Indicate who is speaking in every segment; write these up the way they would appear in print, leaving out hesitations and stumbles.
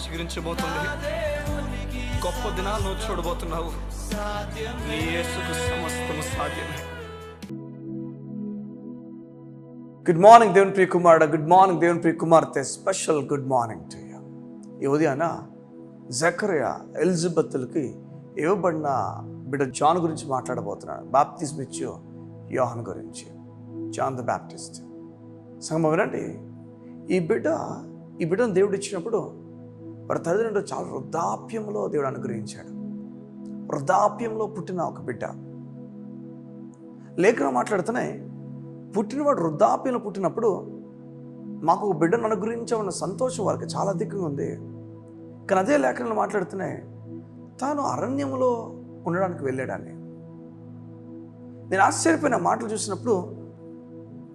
Speaker 1: చిగురించబోతుంది. గొప్ప దినాలు నువ్వు చూడబోతున్నావు. నీ యేసుకు సమస్తము సాధ్యమే. గుడ్ మార్నింగ్ దేవుని ప్రియ కుమారుడు, గుడ్ మార్నింగ్ దేవుని ప్రియ కుమార్తె, special good morning to you. ఈ ఉదయాన జకరియా ఎలిజబెత్లకి ఇవ్వబడిన బిడ్డ జాన్ గురించి మాట్లాడబోతున్నాడు. బాప్తిజం ఇచ్చు యోహాను గురించి, జాన్ ద బ్యాప్టిస్ట్. సంగమం వినండి, ఈ బిడ్డను దేవుడు ఇచ్చినప్పుడు వారి తల్లిదండ్రులు చాలా వృద్ధాప్యంలో దేవుడు అనుగ్రహించాడు. వృద్ధాప్యంలో పుట్టిన ఒక బిడ్డ. లేఖనం మాట్లాడుతూనే పుట్టినవాడు వృద్ధాప్యంలో పుట్టినప్పుడు మాకు ఒక బిడ్డను అనుగ్రహించామన్న సంతోషం వారికి చాలా అధికంగా ఉంది. కానీ అదే లేఖనంలో మాట్లాడుతూనే తాను అరణ్యంలో ఉండడానికి వెళ్ళాడని. నేను ఆశ్చర్యపోయిన మాటలు చూసినప్పుడు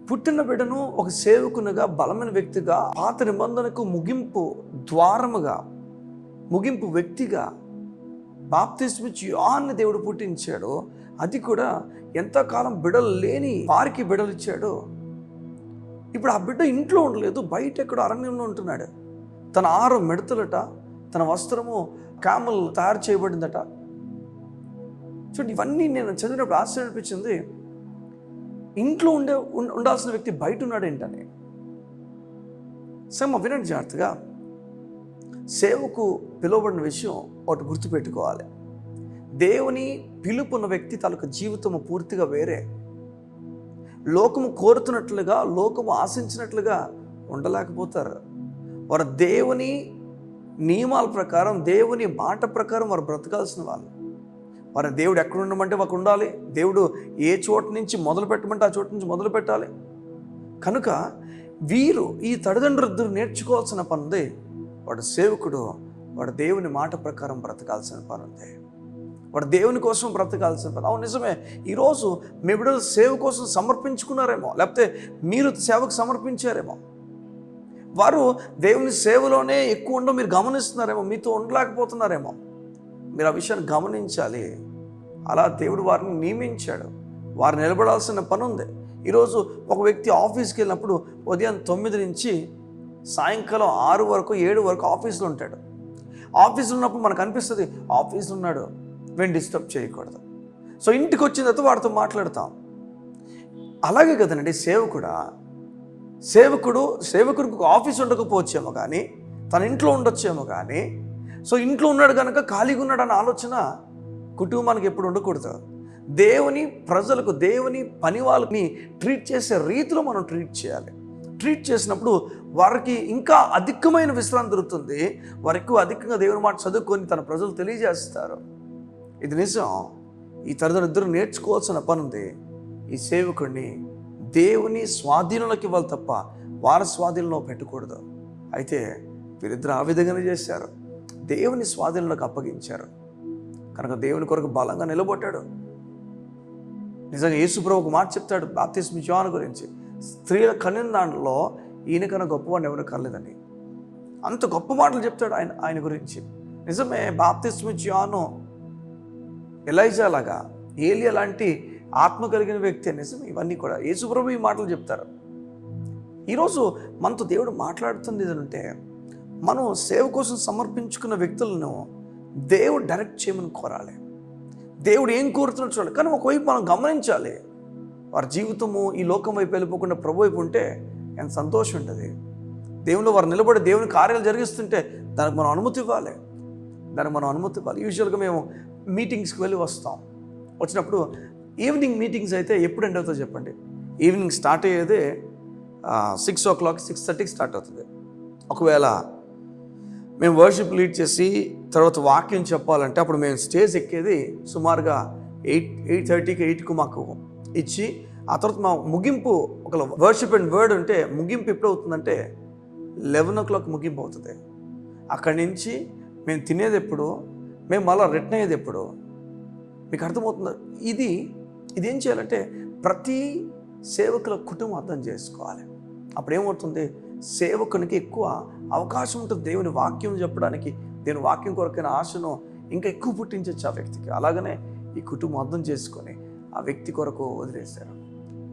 Speaker 1: పుట్టిన బిడ్డను ఒక సేవకునిగా, బలమైన వ్యక్తిగా, పాత నిబంధనకు ముగింపు ద్వారముగా, ముగింపు వ్యక్తిగా బాప్తిస్మ ఇచ్చి యోహాన్ని దేవుడు పుట్టించాడు. అది కూడా ఎంతకాలం బిడ్డలు లేని వారికి బిడ్డలు ఇచ్చాడు. ఇప్పుడు ఆ బిడ్డ ఇంట్లో ఉండలేదు, బయట ఎక్కడో అరణ్యంలో ఉంటున్నాడు. తన ఆహారం మిడతలట, తన వస్త్రము కామల్ తయారు చేయబడిందట. చూడండి, ఇవన్నీ నేను చదివినప్పుడు ఆశ్చర్యం అనిపించింది. ఇంట్లో ఉండాల్సిన వ్యక్తి బయట ఉన్నాడు ఏంటని. వినండి జాగ్రత్తగా. సేవకు పిలువబడిన విషయం ఒకటి గుర్తుపెట్టుకోవాలి. దేవుని పిలుపున్న వ్యక్తి తనకు జీవితము పూర్తిగా వేరే. లోకము కోరుతున్నట్లుగా, లోకము ఆశించినట్లుగా ఉండలేకపోతారు. వారు దేవుని నియమాల ప్రకారం, దేవుని మాట ప్రకారం వారు బ్రతకాల్సిన వాళ్ళు. వారి దేవుడు ఎక్కడ ఉండమంటే మాకు ఉండాలి. దేవుడు ఏ చోటు నుంచి మొదలు పెట్టమంటే ఆ చోటు నుంచి మొదలు పెట్టాలి. కనుక వీరు ఈ తల్లిదండ్రులిద్దరూ నేర్చుకోవాల్సిన పని ఉంది. వాడు సేవకుడు, వాడు దేవుని మాట ప్రకారం బ్రతకాల్సిన పని ఉంది. వాడు దేవుని కోసం బ్రతకాల్సిన పని. అవును, నిజమే. ఈరోజు మీ బిడ్డలు సేవ కోసం సమర్పించుకున్నారేమో, లేకపోతే మీరు సేవకు సమర్పించారేమో. వారు దేవుని సేవలోనే ఎక్కువ ఉండో మీరు గమనిస్తున్నారేమో, మీతో ఉండలేకపోతున్నారేమో. మీరు ఆ విషయాన్ని గమనించాలి. అలా దేవుడు వారిని నియమించాడు. వారు నిలబడాల్సిన పని ఉంది. ఈరోజు ఒక వ్యక్తి ఆఫీస్కి వెళ్ళినప్పుడు ఉదయం 9 నుంచి సాయంకాలం 6 వరకు 7 వరకు ఆఫీస్లో ఉంటాడు. ఆఫీస్లో ఉన్నప్పుడు మనకు అనిపిస్తుంది ఆఫీస్లో ఉన్నాడు, మేము డిస్టర్బ్ చేయకూడదు. సో ఇంటికి వచ్చిన తర్వాత వాడితో మాట్లాడతాం. అలాగే కదండి సేవకుడికి ఆఫీస్ ఉండకపోవచ్చేమో కానీ తన ఇంట్లో ఉండొచ్చేమో కానీ, సో ఇంట్లో ఉన్నాడు కనుక ఖాళీగా ఉన్నాడు అన్న ఆలోచన కుటుంబానికి ఎప్పుడు ఉండకూడదు. దేవుని ప్రజలకు, దేవుని పని వాళ్ళని ట్రీట్ చేసే రీతిలో మనం ట్రీట్ చేయాలి. ట్రీట్ చేసినప్పుడు వారికి ఇంకా అధికమైన విశ్రాంతి దొరుకుతుంది. వారికి అధికంగా దేవుని మాట చదువుకొని తన ప్రజలు తెలియజేస్తారు. ఇది నిజం. ఈ తల్లిదండ్రులు నేర్చుకోవాల్సిన పని ఉంది. ఈ సేవకుడిని దేవుని స్వాధీనంలోకి ఇవ్వాలి తప్ప వారి స్వాధీనంలో పెట్టకూడదు. అయితే వీరిద్దరు ఆ విధంగానే చేశారు. దేవుని స్వాధీనంలోకి అప్పగించారు కనుక దేవుని కొరకు బలంగా నిలబడ్డాడు. నిజంగా యేసుప్రభు ఒక మాట చెప్తాడు బాప్తిస్మ యోహాను గురించి, స్త్రీల కనిన దాంట్లో ఈయనకన్నా గొప్పవాడిని ఎవరు కనలేదని. అంత గొప్ప మాటలు చెప్తాడు ఆయన గురించి. నిజమే, బాప్తిస్మ యోహాను ఎలైజా లాగా, ఏలియా లాంటి ఆత్మ కలిగిన వ్యక్తి. నిజమే, ఇవన్నీ కూడా యేసుప్రభు ఈ మాటలు చెప్తారు. ఈరోజు మనతో దేవుడు మాట్లాడుతుంది ఏదంటే, మనం సేవ కోసం సమర్పించుకున్న వ్యక్తులను దేవుడు డైరెక్ట్ చేయమని కోరాలి. దేవుడు ఏం కోరుతున్నాడు చూడాలి. కానీ ఒకవైపు మనం గమనించాలి, వారి జీవితము ఈ లోకం వైపు వెళ్ళిపోకుండా ప్రభు వైపు ఉంటే ఎంత సంతోషం ఉంటుంది. దేవునిలో వారు నిలబడి దేవుని కార్యాలు జరిగిస్తుంటే దానికి మనం అనుమతి ఇవ్వాలి. యూజువల్గా మేము మీటింగ్స్కి వెళ్ళి వచ్చినప్పుడు ఈవినింగ్ మీటింగ్స్ అయితే ఎప్పుడు ఎండ్ అవుతుందో చెప్పండి. ఈవినింగ్ స్టార్ట్ అయ్యేదే 6 o'clock, 6:30కి స్టార్ట్ అవుతుంది. ఒకవేళ మేము వర్షిప్ లీడ్ చేసి తర్వాత వాక్యం చెప్పాలంటే అప్పుడు మేము స్టేజ్ ఎక్కేది సుమారుగా 8:30కి 8కు మాకు ఇచ్చి, ఆ తర్వాత మా ముగింపు ఒక వర్షిప్ అండ్ వర్డ్ ఉంటే ముగింపు ఎప్పుడు అవుతుందంటే 11 o'clock ముగింపు అవుతుంది. అక్కడి నుంచి మేము తినేది ఎప్పుడు, మేము మళ్ళీ రిటర్న్ అయ్యేది ఎప్పుడు, మీకు అర్థమవుతుంది. ఇదేం చేయాలంటే ప్రతి సేవకుల కుటుంబం అర్థం చేసుకోవాలి. అప్పుడేమవుతుంది, సేవకునికి ఎక్కువ అవకాశం ఉంటుంది దేవుని వాక్యం చెప్పడానికి, దేవుని వాక్యం కొరకైన ఆశను ఇంకా ఎక్కువ పుట్టించవచ్చు ఆ వ్యక్తికి. అలాగనే ఈ కుటుంబం అర్థం చేసుకొని ఆ వ్యక్తి కొరకు వదిలేశారు.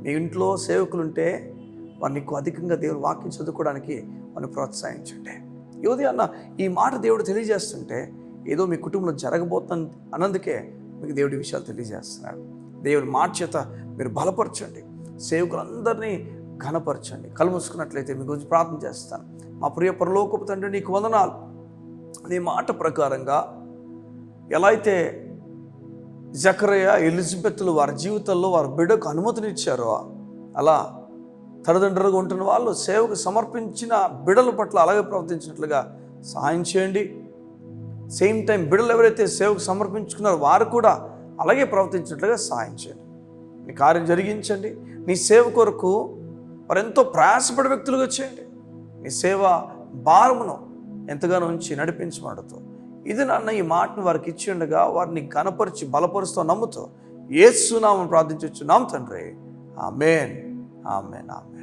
Speaker 1: మీ ఇంట్లో సేవకులుంటే వారిని ఎక్కువ అధికంగా దేవుని వాక్యం చదువుకోవడానికి వారిని ప్రోత్సహించండి. ఈ ఉదయాన్న ఈ మాట దేవుడు తెలియజేస్తుంటే ఏదో మీ కుటుంబంలో జరగబోతుంది అన్నందుకే మీకు దేవుడి విషయాలు తెలియజేస్తున్నాడు. దేవుడి మాట చేత మీరు బలపరచండి, సేవకులందరినీ ఘనపరచండి. కళ్ళు మూసుకున్నట్లయితే మీ గురించి ప్రార్థన చేస్తాను. మా ప్రియ పరలోకపు తండ్రి, నీకు వందనాలు. నీ మాట ప్రకారంగా ఎలా అయితే జకరయ్య, ఎలిజబెత్లు వారి జీవితంలో వారి బిడ్డకు అనుమతినిచ్చారో, అలా తల్లిదండ్రులుగా ఉంటున్న వాళ్ళు సేవకు సమర్పించిన బిడ్డల పట్ల అలాగే ప్రవర్తించినట్లుగా సహాయం చేయండి. సేమ్ టైం బిడ్డలు ఎవరైతే సేవకు సమర్పించుకున్నారో వారు కూడా అలాగే ప్రవర్తించినట్లుగా సహాయం చేయండి. నీ కార్యం జరిగించండి. నీ సేవ కొరకు వారు ఎంతో ప్రయాసపడే వ్యక్తులుగా చేయండి. నీ సేవ భారమును ఎంతగానో ఉంచి నడిపించమడుతూ ఇది నాన్న ఈ మాటను వారికి ఇచ్చి ఉండగా వారిని ఘనపరిచి బలపరుస్తూ నమ్ముతూ యేసు నామమున ప్రార్థించుచున్నాం తండ్రి. ఆమేన్, ఆమేన్, ఆమేన్.